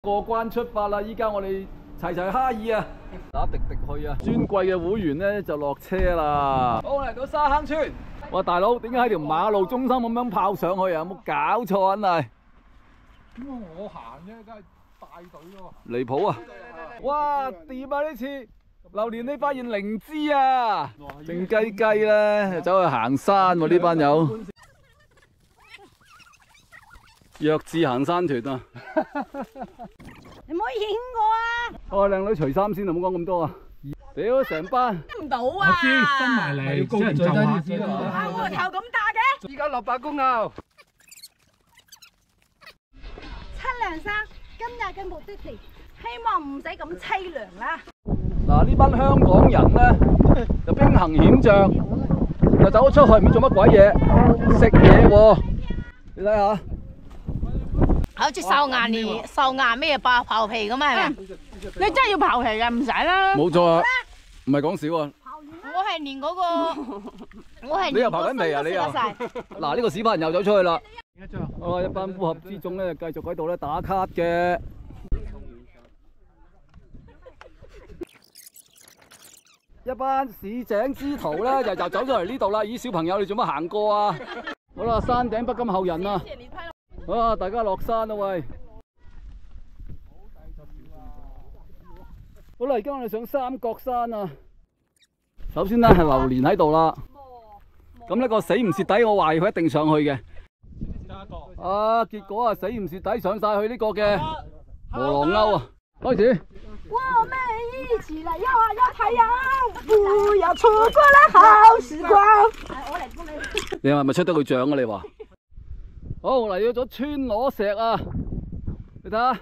過關出發啦！依家我哋齊齊哈爾啊，打滴滴去啊！尊貴嘅會員咧就落車啦。好，嚟到沙坑村。哇，大佬，點解喺條馬路中心咁樣跑上去啊？有冇搞錯啊？真係。點解我行啫？梗係大隊咯。離譜啊！哇，掂啊呢次！榴蓮你發現靈芝啊，靜雞雞咧，走去行山喎呢班友。弱智行山團啊！你唔可以影我啊！哦，靚女除衫先啊，唔好講咁多啊！屌，成班唔到啊！我知，跟埋嚟，高人就下先啦。啊，我頭咁大嘅！依家落罷工啦！親梁生，今日嘅目的地，希望唔使咁凄涼啦。嗱，呢班香港人咧就兵行險象，就走咗出去唔知做乜鬼嘢，食嘢喎！你睇下。好似瘦牙咩刨皮咁啊？你真係要刨皮㗎，唔使啦。冇錯啊，唔係講笑啊！我係連嗰個，我係你又刨緊皮啊？你又嗱呢個屎忽人又走出去啦！哦，一班烏合之眾咧，繼續喺度咧打卡嘅。一班市井之徒咧，就走咗嚟呢度啦！咦，小朋友你做乜行過啊？好啦，山頂不甘後人啊！啊！大家落山啦喂！好啦，而家我哋上三角山啊！首先咧係榴蓮喺度啦，咁呢個死唔蝕底，我懷疑佢一定上去嘅。啊！結果啊死唔蝕底上晒去呢個嘅和狼鈎啊！開始。我們一起來搖啊搖太陽，不要錯過了好時光。你係咪出得佢獎啊？你話？好，嚟到咗川螺石啊！你睇下，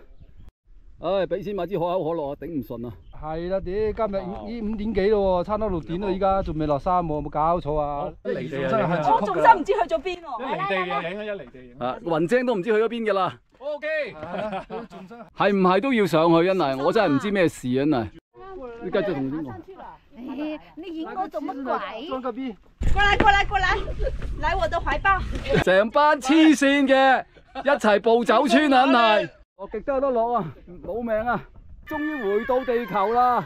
唉，俾錢買支可口可樂啊，頂唔順啊！係啦，屌，今日已5點幾咯喎，差唔多6點啦，依家仲未落山喎，有冇搞錯啊？離地真係我仲真唔知去咗邊喎。離地嘅影啊，一離地影。啊，雲精都唔知去咗邊噶啦。O K，係唔係都要上去？真係，我真係唔知咩事啊！真係。你繼續同邊個？你影我做乜鬼？裝個 B。過來過來過來，來我的懷抱。成班黐線嘅，一齊步走村啊！真係。我極都有得落啊，冇命啊！終於回到地球啦！